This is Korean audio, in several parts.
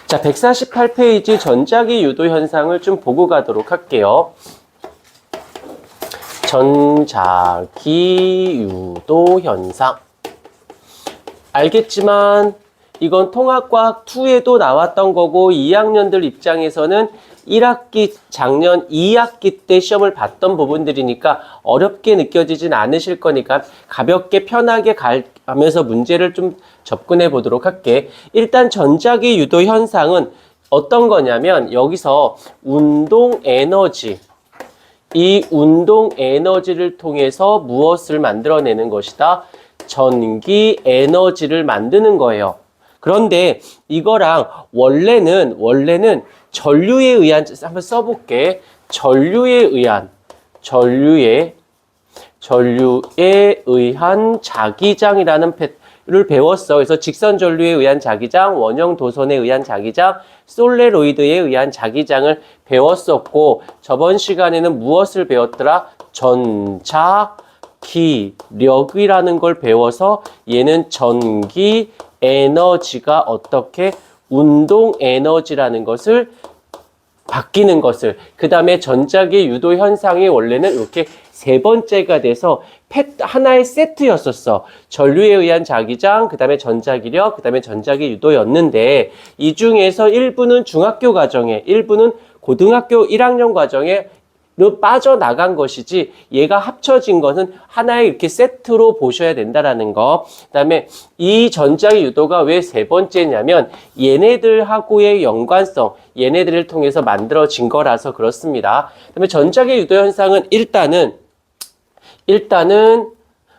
자, 148페이지 전자기 유도 현상을 좀 보고 가도록 할게요. 전자기 유도 현상. 알겠지만 이건 통합과학 2에도 나왔던 거고 2학년들 입장에서는 1학기, 작년 2학기 때 시험을 봤던 부분들이니까 어렵게 느껴지진 않으실 거니까 가볍게 편하게 가면서 문제를 좀 접근해 보도록 할게. 일단 전자기 유도 현상은 어떤 거냐면 여기서 운동 에너지, 이 운동 에너지를 통해서 무엇을 만들어내는 것이다? 전기 에너지를 만드는 거예요. 그런데 이거랑 원래는 전류에 의한, 한번 써볼게. 전류에 의한 자기장이라는 를 배웠어. 그래서 직선 전류에 의한 자기장, 원형 도선에 의한 자기장, 솔레로이드에 의한 자기장을 배웠었고, 저번 시간에는 무엇을 배웠더라? 전자기력이라는 걸 배워서 얘는 전기 에너지가 어떻게 운동 에너지라는 것을 바뀌는 것을, 그 다음에 전자기 유도 현상이 원래는 이렇게 세 번째가 돼서 하나의 세트였었어. 전류에 의한 자기장, 그 다음에 전자기력, 그 다음에 전자기 유도였는데 이 중에서 일부는 중학교 과정에, 일부는 고등학교 1학년 과정에 빠져나간 것이지 얘가 합쳐진 것은 하나의 이렇게 세트로 보셔야 된다라는 거. 그 다음에 이 전자기 유도가 왜 세 번째냐면 얘네들하고의 연관성, 얘네들을 통해서 만들어진 거라서 그렇습니다. 그 다음에 전자기 유도 현상은 일단은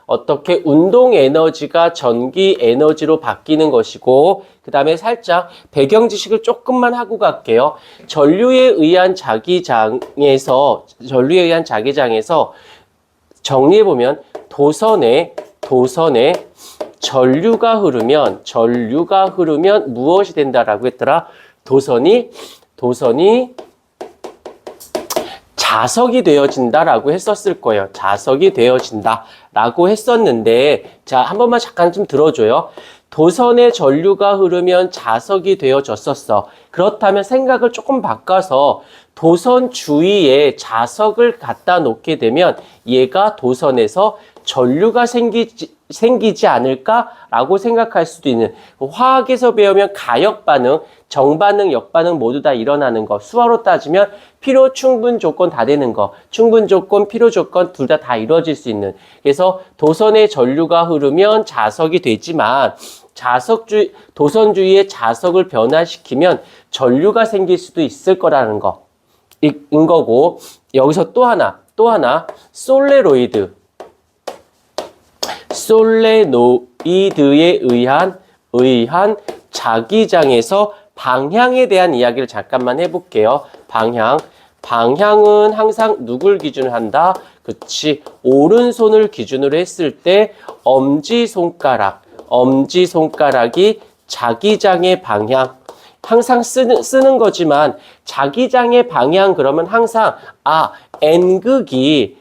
어떻게 운동 에너지가 전기 에너지로 바뀌는 것이고, 그 다음에 살짝 배경 지식을 조금만 하고 갈게요. 전류에 의한 자기장에서 정리해보면 도선에 전류가 흐르면 무엇이 된다라고 했더라? 도선이 자석이 되어진다라고 했었을 거예요. 자석이 되어진다라고 했었는데, 자, 한 번만 잠깐 좀 들어줘요. 도선에 전류가 흐르면 자석이 되어졌었어. 그렇다면 생각을 조금 바꿔서 도선 주위에 자석을 갖다 놓게 되면 얘가 도선에서 전류가 생기지 않을까라고 생각할 수도 있는, 화학에서 배우면 가역 반응, 정반응, 역반응 모두 다 일어나는 거, 수화로 따지면 필요, 충분 조건 다 되는 거, 충분 조건, 필요 조건 둘 다 이루어질 수 있는. 그래서 도선에 전류가 흐르면 자석이 되지만 도선 주위에 자석을 변화시키면 전류가 생길 수도 있을 거라는 거. 인 거고, 여기서 또 하나 솔레노이드에 의한 자기장에서 방향에 대한 이야기를 잠깐만 해볼게요. 방향은 항상 누굴 기준으로 한다? 그치. 오른손을 기준으로 했을 때 엄지손가락이 자기장의 방향. 항상 쓰는 거지만 자기장의 방향 그러면 항상 N극이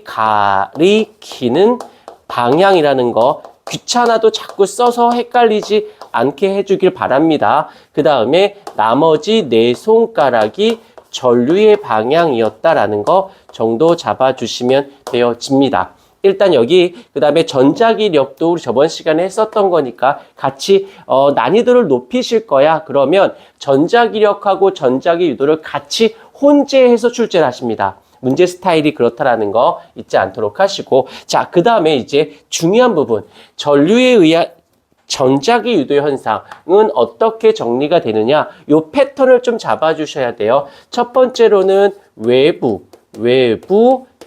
가리키는 방향이라는 거 귀찮아도 자꾸 써서 헷갈리지 않게 해주길 바랍니다. 그 다음에 나머지 네 손가락이 전류의 방향이었다라는 거 정도 잡아주시면 되어집니다. 일단 여기 그 다음에 전자기력도 우리 저번 시간에 했었던 거니까 같이 난이도를 높이실 거야. 그러면 전자기력하고 전자기 유도를 같이 혼재해서 출제를 하십니다. 문제 스타일이 그렇다라는 거 잊지 않도록 하시고, 자, 그 다음에 이제 중요한 부분, 전류에 의한 전자기 유도 현상은 어떻게 정리가 되느냐, 요 패턴을 좀 잡아주셔야 돼요. 첫 번째로는 외부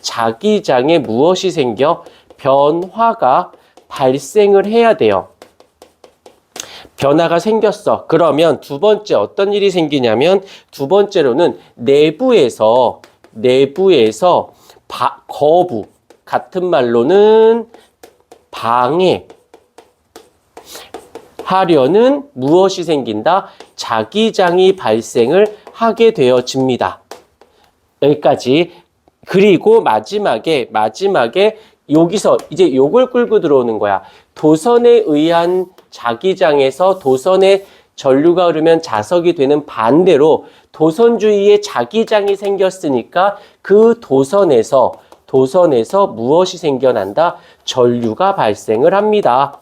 자기장에 무엇이 생겨? 변화가 발생을 해야 돼요. 변화가 생겼어. 그러면 두 번째 어떤 일이 생기냐면, 두 번째로는 내부에서 거부, 같은 말로는 방해 하려는 무엇이 생긴다? 자기장이 발생을 하게 되어집니다. 여기까지. 그리고 마지막에 여기서 이제 요걸 끌고 들어오는 거야. 도선에 의한 자기장에서 도선의 전류가 흐르면 자석이 되는 반대로 도선 주위에 자기장이 생겼으니까 그 도선에서 무엇이 생겨난다? 전류가 발생을 합니다.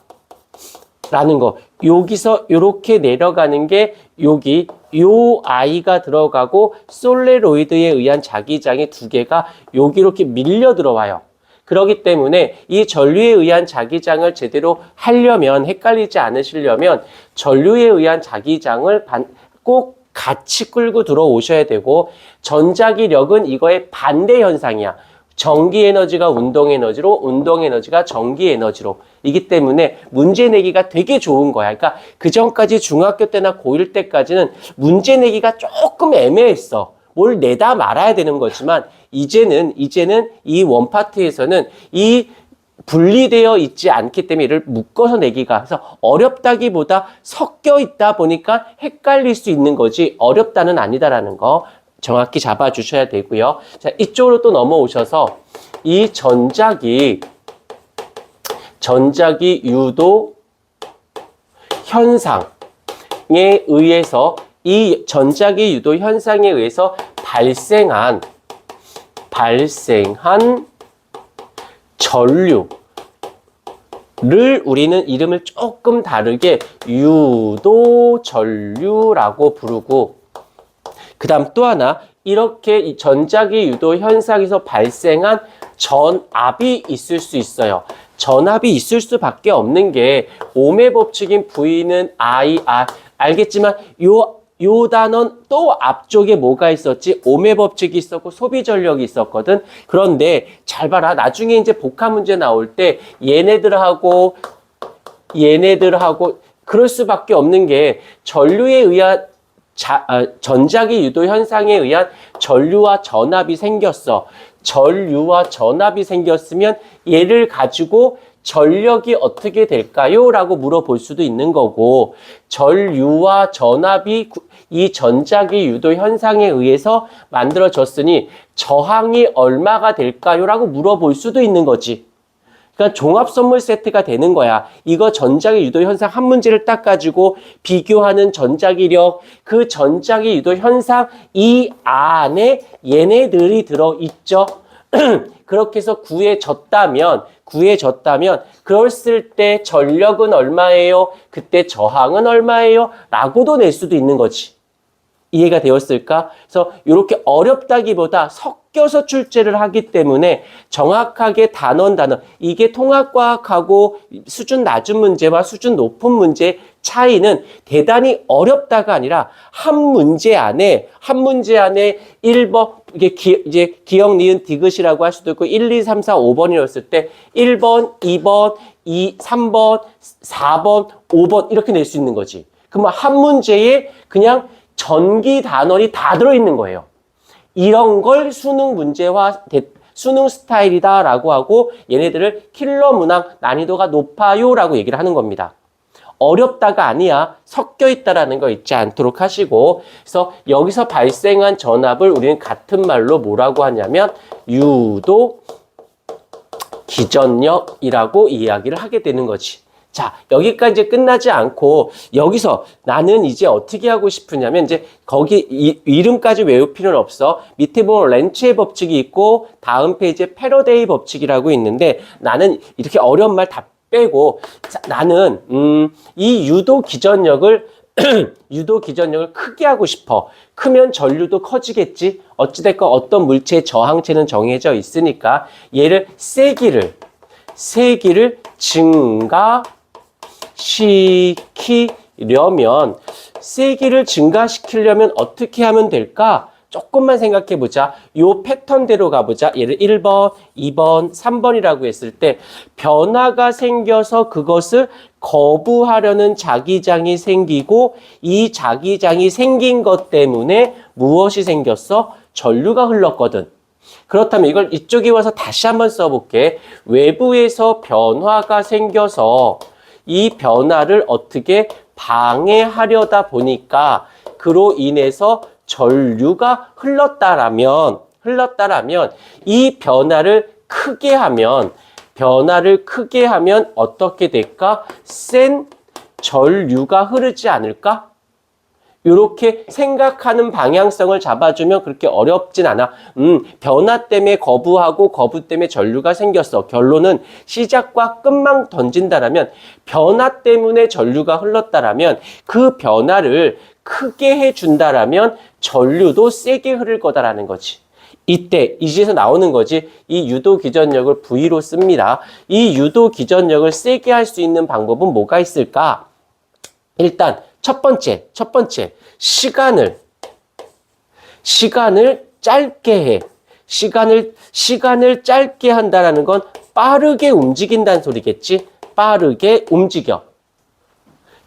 라는 거. 여기서 이렇게 내려가는 게 여기 요 I가 들어가고 솔레로이드에 의한 자기장이 두 개가 여기 이렇게 밀려 들어와요. 그렇기 때문에 이 전류에 의한 자기장을 제대로 하려면, 헷갈리지 않으시려면 전류에 의한 자기장을 꼭 같이 끌고 들어오셔야 되고, 전자기력은 이거의 반대 현상이야. 전기 에너지가 운동 에너지로, 운동 에너지가 전기 에너지로. 이기 때문에 문제 내기가 되게 좋은 거야. 그러니까 그 전까지 중학교 때나 고1 때까지는 문제 내기가 조금 애매했어. 뭘 내다 말아야 되는 거지만 이제는 이 원파트에서는 이 분리되어 있지 않기 때문에 이를 묶어서 내기가, 그래서 어렵다기보다 섞여 있다 보니까 헷갈릴 수 있는 거지 어렵다는 아니다라는 거 정확히 잡아주셔야 되고요. 자, 이쪽으로 또 넘어오셔서 이 전자기 유도 현상에 의해서, 이 전자기 유도 현상에 의해서 발생한 전류를 우리는 이름을 조금 다르게 유도 전류라고 부르고, 그 다음 또 하나, 이렇게 이 전자기 유도 현상에서 발생한 전압이 있을 수 있어요. 전압이 있을 수밖에 없는 게 ohm의 법칙인 V는 I, R. 알겠지만 요 단원 또 앞쪽에 뭐가 있었지? ohm의 법칙이 있었고 소비 전력이 있었거든. 그런데 잘 봐라. 나중에 이제 복합 문제 나올 때 얘네들하고 그럴 수밖에 없는 게 전류에 의한 전자기 유도 현상에 의한 전류와 전압이 생겼어. 전류와 전압이 생겼으면 얘를 가지고 전력이 어떻게 될까요? 라고 물어볼 수도 있는 거고, 전류와 전압이 이 전자기 유도 현상에 의해서 만들어졌으니 저항이 얼마가 될까요? 라고 물어볼 수도 있는 거지. 그러니까 종합 선물 세트가 되는 거야. 이거 전자기 유도 현상 한 문제를 딱 가지고 비교하는 전자기력, 그 전자기 유도 현상 이 안에 얘네들이 들어있죠. 그렇게 해서 구해졌다면 그랬을 때 전력은 얼마예요? 그때 저항은 얼마예요? 라고도 낼 수도 있는 거지. 이해가 되었을까? 그래서 이렇게 어렵다기보다 섞여서 출제를 하기 때문에 정확하게 단원 이게 통합과학하고 수준 낮은 문제와 수준 높은 문제의 차이는 대단히 어렵다가 아니라 한 문제 안에 1번 이게 이제 기억 니은 디귿이라고 할 수도 있고 1, 2, 3, 4, 5번이었을 때 1번, 2번, 3번, 4번, 5번 이렇게 낼 수 있는 거지. 그러면 한 문제에 그냥 전기 단원이 다 들어있는 거예요. 이런 걸 수능 문제화, 수능 스타일이다라고 하고 얘네들을 킬러 문항 난이도가 높아요라고 얘기를 하는 겁니다. 어렵다가 아니야. 섞여 있다라는 거 잊지 않도록 하시고, 그래서 여기서 발생한 전압을 우리는 같은 말로 뭐라고 하냐면 유도 기전력이라고 이야기를 하게 되는 거지. 자, 여기까지 이제 끝나지 않고 여기서 나는 이제 어떻게 하고 싶으냐면 이제 거기 이름까지 외울 필요는 없어. 밑에 보면 렌츠의 법칙이 있고 다음 페이지에 패러데이 법칙이라고 있는데 나는 이렇게 어려운 말 다 빼고 나는 이 유도 기전력을 크게 하고 싶어. 크면 전류도 커지겠지. 어찌됐건 어떤 물체의 저항체는 정해져 있으니까 얘를 세기를 증가시키려면 어떻게 하면 될까? 조금만 생각해 보자. 요 패턴대로 가보자. 예를 1번, 2번, 3번이라고 했을 때 변화가 생겨서 그것을 거부하려는 자기장이 생기고 이 자기장이 생긴 것 때문에 무엇이 생겼어? 전류가 흘렀거든. 그렇다면 이걸 이쪽에 와서 다시 한번 써볼게. 외부에서 변화가 생겨서 이 변화를 어떻게 방해하려다 보니까 그로 인해서 전류가 흘렀다라면 이 변화를 크게 하면 어떻게 될까? 센 전류가 흐르지 않을까? 이렇게 생각하는 방향성을 잡아주면 그렇게 어렵진 않아. 변화 때문에 거부하고 거부 때문에 전류가 생겼어. 결론은 시작과 끝만 던진다라면 변화 때문에 전류가 흘렀다라면 그 변화를 크게 해준다라면 전류도 세게 흐를 거다라는 거지. 이때 이제서 나오는 거지. 이 유도 기전력을 V로 씁니다. 이 유도 기전력을 세게 할 수 있는 방법은 뭐가 있을까? 일단 첫 번째 시간을 짧게 해. 시간을 짧게 한다라는 건 빠르게 움직인다는 소리겠지. 빠르게 움직여.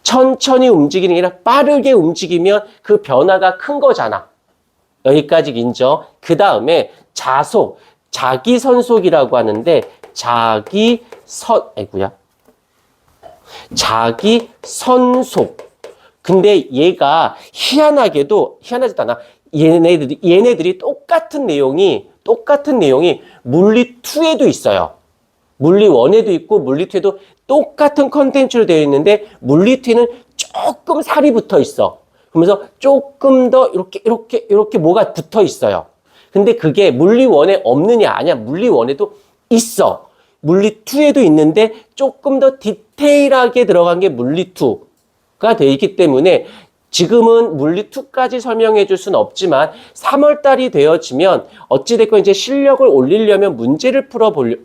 천천히 움직이는 게 아니라 빠르게 움직이면 그 변화가 큰 거잖아. 여기까지 인정. 그 다음에 자속, 자기선속이라고 하는데 자기선속. 근데 얘가 희한하지도 않아. 얘네들이 똑같은 내용이 물리 2에도 있어요. 물리 1에도 있고 물리 2에도 똑같은 컨텐츠로 되어 있는데 물리 2는 조금 살이 붙어 있어. 그러면서 조금 더 이렇게 뭐가 붙어 있어요. 근데 그게 물리 1에 없느냐? 아니야. 물리 1에도 있어. 물리 2에도 있는데 조금 더 디테일하게 들어간 게 물리 2가 되어 있기 때문에 지금은 물리 2까지 설명해 줄 수는 없지만 3월 달이 되어지면 어찌됐건 이제 실력을 올리려면 문제를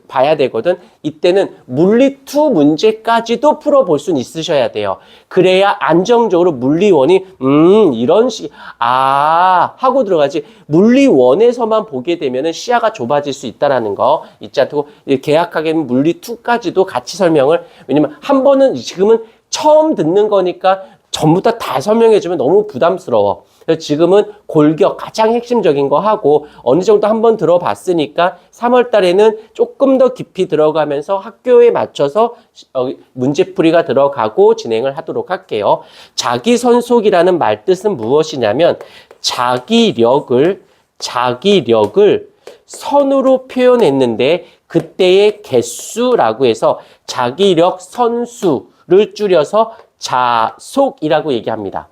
봐야 되거든. 이때는 물리 2 문제까지도 풀어볼 수는 있으셔야 돼요. 그래야 안정적으로 물리 1이 이런 식 하고 들어가지. 물리 1에서만 보게 되면은 시야가 좁아질 수 있다라는 거 잊지 않고 계약하게는 물리 2까지도 같이 설명을 왜냐면 한 번은 지금은 처음 듣는 거니까 전부 다 설명해주면 너무 부담스러워. 그래서 지금은 골격 가장 핵심적인 거 하고 어느 정도 한번 들어봤으니까 3월 달에는 조금 더 깊이 들어가면서 학교에 맞춰서 문제풀이가 들어가고 진행을 하도록 할게요. 자기선속이라는 말 뜻은 무엇이냐면 자기력을 선으로 표현했는데 그때의 개수라고 해서 자기력 선수를 줄여서 자속이라고 얘기합니다.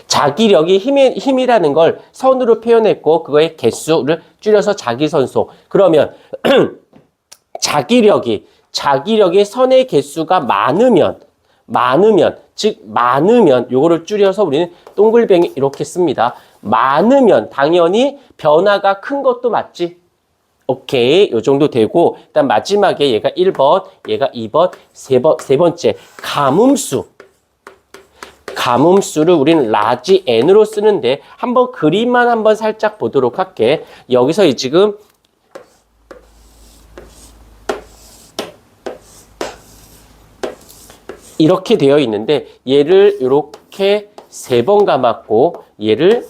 자기력이 힘이라는 걸 선으로 표현했고 그거의 개수를 줄여서 자기선속. 그러면 자기력이 선의 개수가 많으면 요거를 줄여서 우리는 동글뱅이 이렇게 씁니다. 많으면 당연히 변화가 큰 것도 맞지. 오케이. 요 정도 되고, 일단 마지막에 얘가 1번, 얘가 2번, 세 번째. 가뭄수를 우리는 라지 N으로 쓰는데, 한번 그림만 한번 살짝 보도록 할게. 여기서 지금, 이렇게 되어 있는데, 얘를 이렇게 3번 감았고, 얘를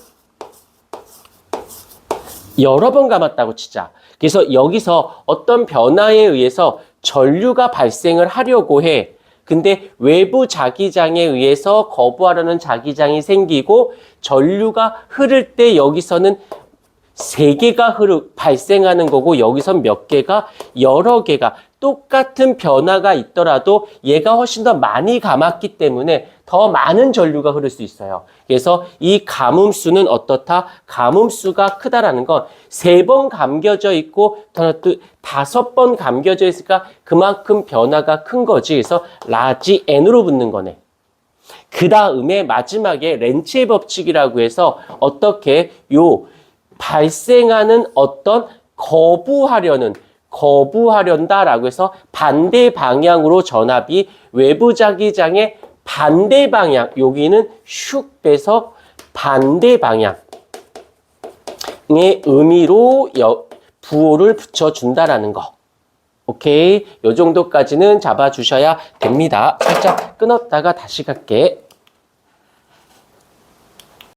여러 번 감았다고 치자. 그래서 여기서 어떤 변화에 의해서 전류가 발생을 하려고 해. 근데 외부 자기장에 의해서 거부하려는 자기장이 생기고 전류가 흐를 때 여기서는 3개가 발생하는 거고 여기선 몇 개가 여러 개가 똑같은 변화가 있더라도 얘가 훨씬 더 많이 감았기 때문에 더 많은 전류가 흐를 수 있어요. 그래서 이 가뭄수는 어떻다? 가뭄수가 크다라는 건 3번 감겨져 있고 5번 감겨져 있으니까 그만큼 변화가 큰 거지. 그래서 라지 N으로 붙는 거네. 그 다음에 마지막에 렌츠의 법칙이라고 해서 어떻게 발생하는 어떤 거부하련다라고 해서 반대 방향으로 전압이 외부 자기장의 반대 방향, 여기는 슉 빼서 반대 방향의 의미로 부호를 붙여준다라는 거. 오케이. 요 정도까지는 잡아주셔야 됩니다. 살짝 끊었다가 다시 갈게.